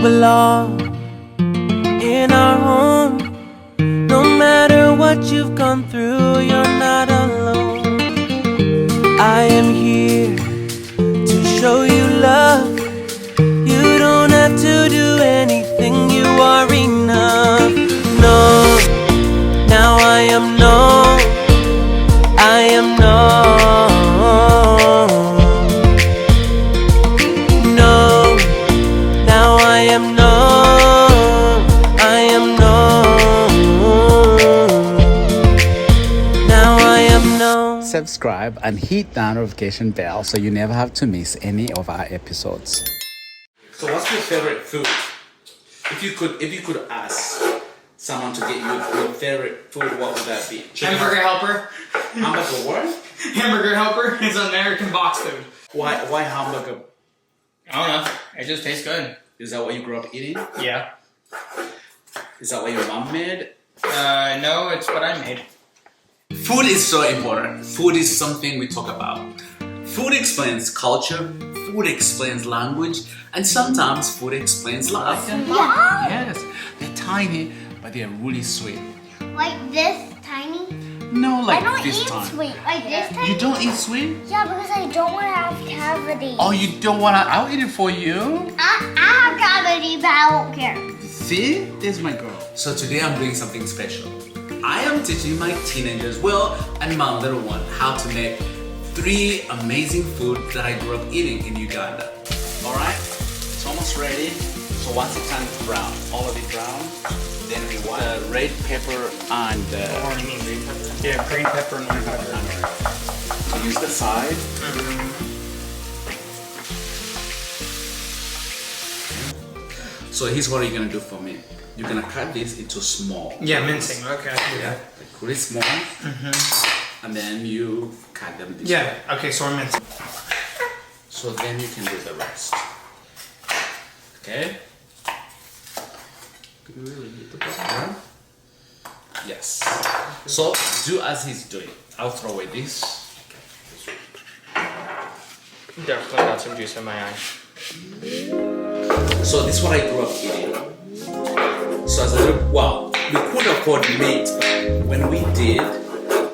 belong in our home. No matter what you've gone through, you're not alone. I am here to show you love. You don't have to do anything, you are enough. No, now I am known. I am known. No, now I am known. I am known. Now I am known. Subscribe and hit the notification bell so you never have to miss any of our episodes. So what's your favorite food? If you could ask someone to get you your favorite food, what would that be? Hamburger helper. Hamburger what? Hamburger helper is American box food. Why hamburger? I don't know. It just tastes good. Is that what you grew up eating? Yeah. Is that what your mom made? No, it's what I made. Food is so important. Food is something we talk about. Food explains culture, food explains language, and sometimes food explains life. Yeah. Yes, they're tiny, but they're really sweet. Like this tiny? No, like I don't this eat time. sweet. Like this tiny? You don't eat sweet? Yeah, because I don't want to have cavities. Oh, you don't wanna? I'll eat it for you. I have cavities, but I won't care. See, there's my girl. So today I'm doing something special. I am teaching my teenagers, well, and my little one, how to make 3 amazing food that I grew up eating in Uganda. Alright? It's almost ready. So once it turns brown, all of it brown, then we want The red pepper and Or you mean green pepper? Yeah, green pepper and white pepper. to use the side. So here's what you're gonna do for me. You're gonna cut this into small. Yeah, mincing. Okay. Yeah, like really small. And then you cut them this way. Yeah. Okay, so we're mincing. So then you can do the rest. Okay? Do you really need to go there? Yes. So do as he's doing. I'll throw away this. Definitely got some juice in my eye. So this is what I grew up eating. So as a little, well, we couldn't afford meat, but when we did,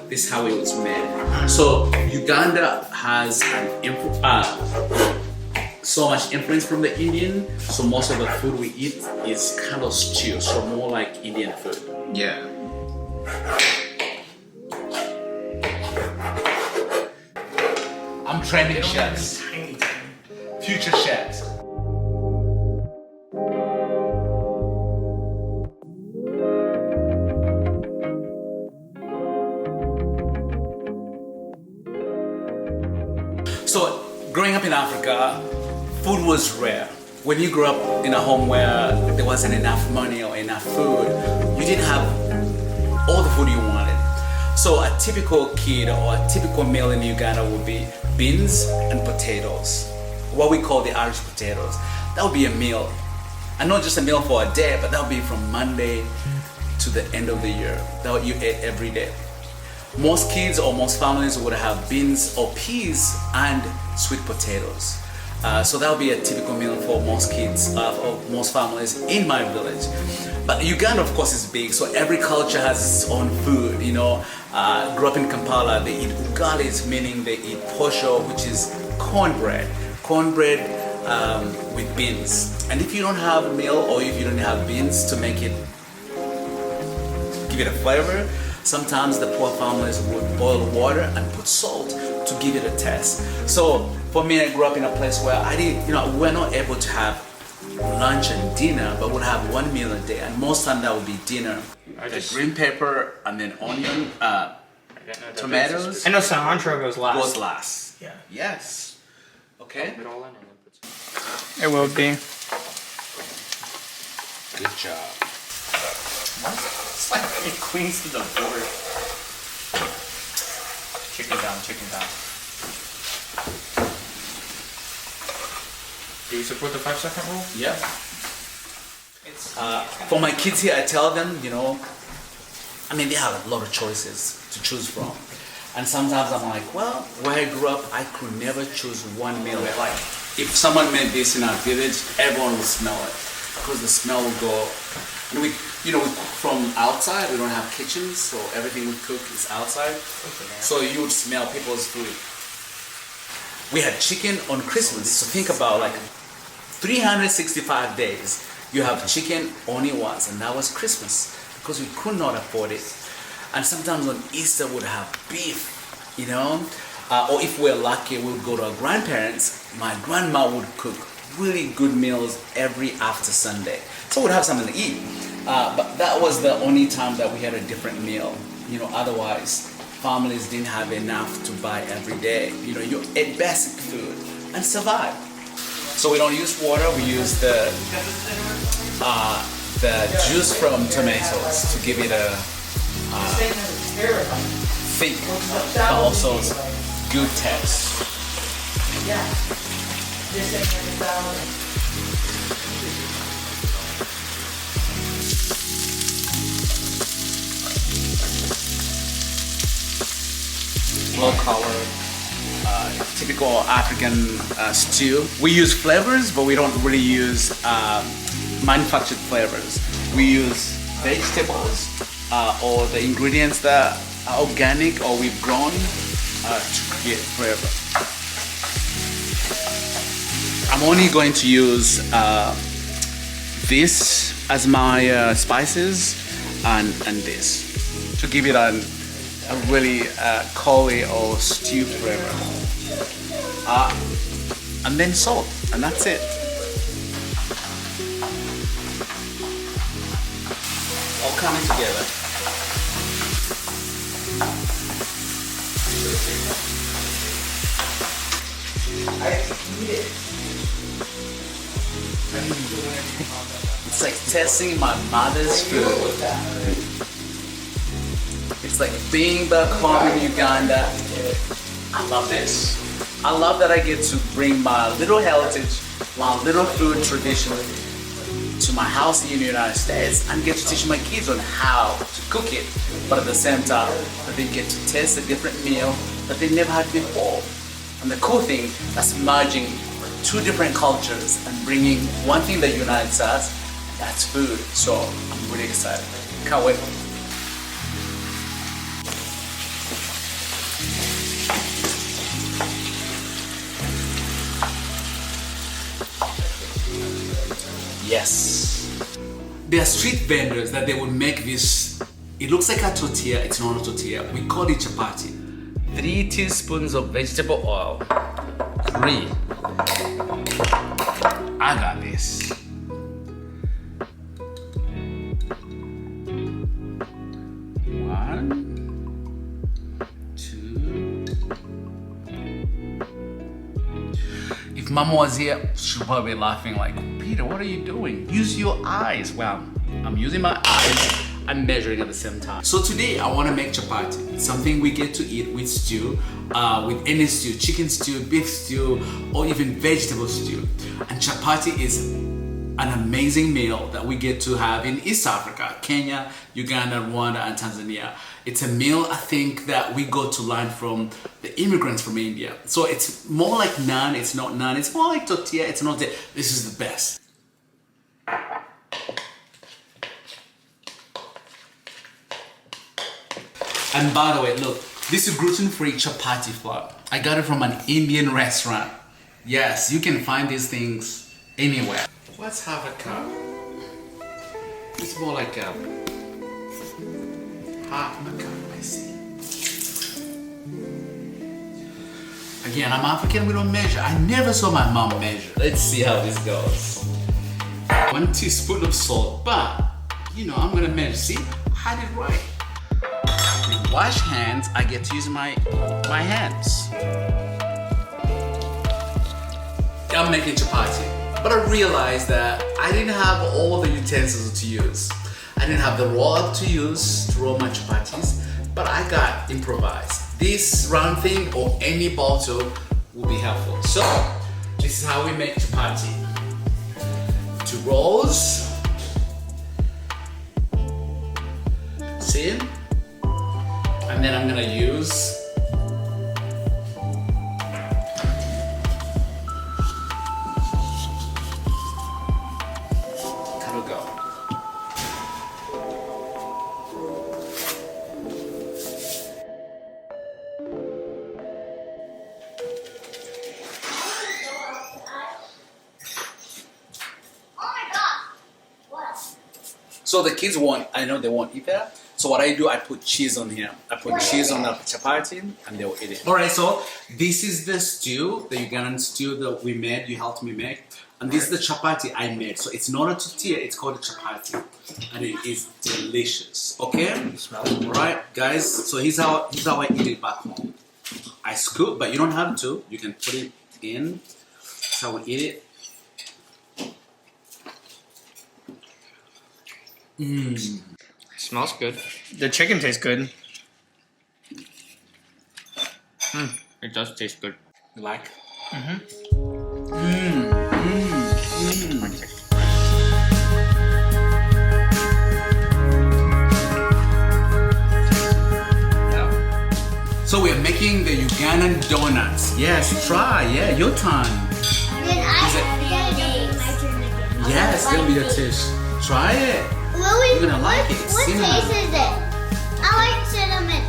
this is how it was made. So Uganda has so much influence from the Indian, so most of the food we eat is kind of stew, so more like Indian food. Yeah. I'm training chefs, Tiny. future chefs. So, growing up in Africa, food was rare. When you grew up in a home where there wasn't enough money or enough food, you didn't have all the food you wanted. So a typical kid or a typical meal in Uganda would be beans and potatoes, what we call the Irish potatoes. That would be a meal. And not just a meal for a day, but that would be from Monday to the end of the year. That what you ate every day. Most kids or most families would have beans or peas and sweet potatoes. So that would be a typical meal for most kids or most families in my village. But Uganda, of course, is big, so every culture has its own food. You know, grew up in Kampala, they eat ugalis, meaning they eat posho, which is cornbread with beans. And if you don't have a meal or if you don't have beans to make it, give it a flavor, sometimes the poor families would boil water and put salt to give it a taste. So for me, I grew up in a place where we're not able to have lunch and dinner, but we'll have one meal a day, and most time that would be dinner. The green pepper and then onion, tomatoes. I know cilantro goes last. Goes last. Yeah. Yes. Okay. It will be. Good job. It's like it cleans to the board. Chicken down, chicken down. Do you support the 5-second rule? Yeah. For my kids here, I tell them, they have a lot of choices to choose from. And sometimes I'm like, well, where I grew up, I could never choose one meal. Like, if someone made this in our village, everyone will smell it. because the smell will go. And we cook from outside. We don't have kitchens, so everything we cook is outside. So you would smell people's food. We had chicken on Christmas. So think about like 365 days. You have chicken only once, and that was Christmas because we could not afford it. And sometimes on Easter we'd have beef, or if we're lucky, we would go to our grandparents. My grandma would cook really good meals every after Sunday, so we'd have something to eat. But that was the only time that we had a different meal. Otherwise, families didn't have enough to buy every day. You ate basic food and survive. So we don't use water. We use the juice from tomatoes to give it a thick, but also good taste. Low color, typical African stew. We use flavors, but we don't really use manufactured flavors. We use vegetables or the ingredients that are organic or we've grown to create flavor. I'm only going to use this as my spices and this to give it a really curry or stew flavor. And then salt, and that's it. All coming together. It's like tasting my mother's food. It's like being back home in Uganda. I love this. I love that I get to bring my little heritage, my little food tradition to my house in the United States and get to teach my kids on how to cook it, but at the same time that they get to taste a different meal that they never had before. And the cool thing, that's merging two different cultures and bringing one thing that unites us, that's food. So I'm really excited. Can't wait. Yes. There are street vendors that they would make this. It looks like a tortilla, it's not a tortilla. We call it chapati. 3 teaspoons of vegetable oil. 3. I got this. 1, 2. If Mama was here, she'd probably be laughing like, Peter, what are you doing? Use your eyes. Well, I'm using my eyes and measuring at the same time. So today I want to make chapati. It's something we get to eat with stew, with any stew, chicken stew, beef stew, or even vegetable stew. And chapati is an amazing meal that we get to have in East Africa, Kenya, Uganda, Rwanda, and Tanzania. It's a meal I think that we go to learn from the immigrants from India. So it's more like naan, it's not naan, it's more like tortilla, it's not that. This is the best. And by the way, look, this is gluten-free chapati flour. I got it from an Indian restaurant. Yes, you can find these things anywhere. Let's have a cup. It's more like a half a cup, I see. Again, I'm African, we don't measure. I never saw my mom measure. Let's see how this goes. 1 teaspoon of salt, but I'm gonna measure. See, I had it right. With wash hands, I get to use my hands. I'm making chapati, but I realized that I didn't have all the utensils to use. I didn't have the roll to use to roll my chapatis, but I got improvised. This round thing or any bottle will be helpful. So, this is how we make chapati. 2 rolls. See? And then I'm gonna use So the kids I know they won't eat that. So what I do, I put cheese on here. I put cheese on the chapati and they'll eat it. Alright, so this is the stew, the Ugandan stew that we made, you helped me make. And this is the chapati I made. So it's not a tortilla, it's called a chapati. And it is delicious. Okay? Alright, guys, so here's how I eat it back home. I scoop, but you don't have to. You can put it in. That's how we eat it. Smells good. The chicken tastes good. It does taste good. You like? So we're making the Ugandan donuts. Yes, try. Yeah, your turn. Then I get my turn again. Yes, it'll be your dish. Try it. Louis, You're gonna like it. It's what cinnamon. taste is it? I like cinnamon.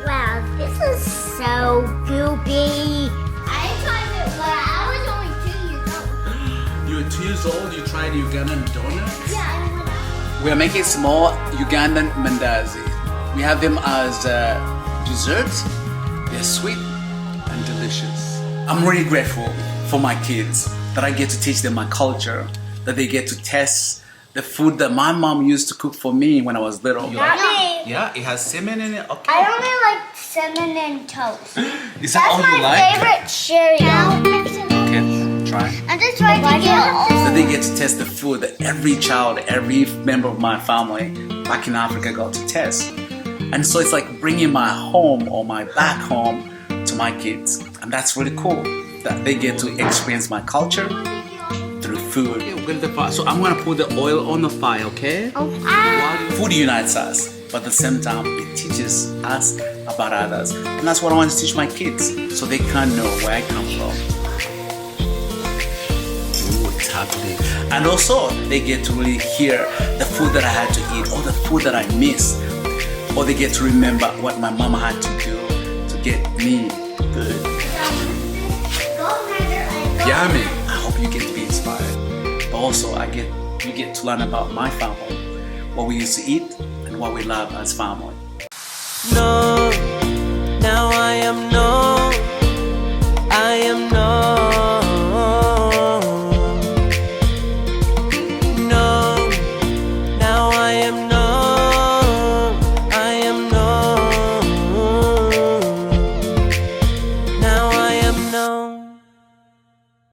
Wow, this is so goopy. I tried it when I was only 2 years old. You were 2 years old, you tried Ugandan donuts? Yeah, I went We're making small Ugandan mandazi. We have them as dessert. They're sweet and delicious. I'm really grateful for my kids that I get to teach them my culture, that they get to test the food that my mom used to cook for me when I was little. Mommy, Yeah, it has cinnamon in it. Okay. I only like cinnamon toast. Is that all That's you my like? favorite cereal. Okay, try. I'm just trying to get all. So they get to test the food that every child, every member of my family back in Africa got to test. And so it's like bringing my home or my back home to my kids. And that's really cool that they get to experience my culture through food. So I'm gonna put the oil on the fire, okay? Food unites us, but at the same time, it teaches us about others. And that's what I want to teach my kids, so they can know where I come from. Ooh, it's happening. And also, they get to really hear the food that I had to eat, or the food that I miss, or they get to remember what my mama had to do to get me good. Yummy. I hope you get to be inspired. But also, you get to learn about my family, what we used to eat, and what we love as family. No, now I am no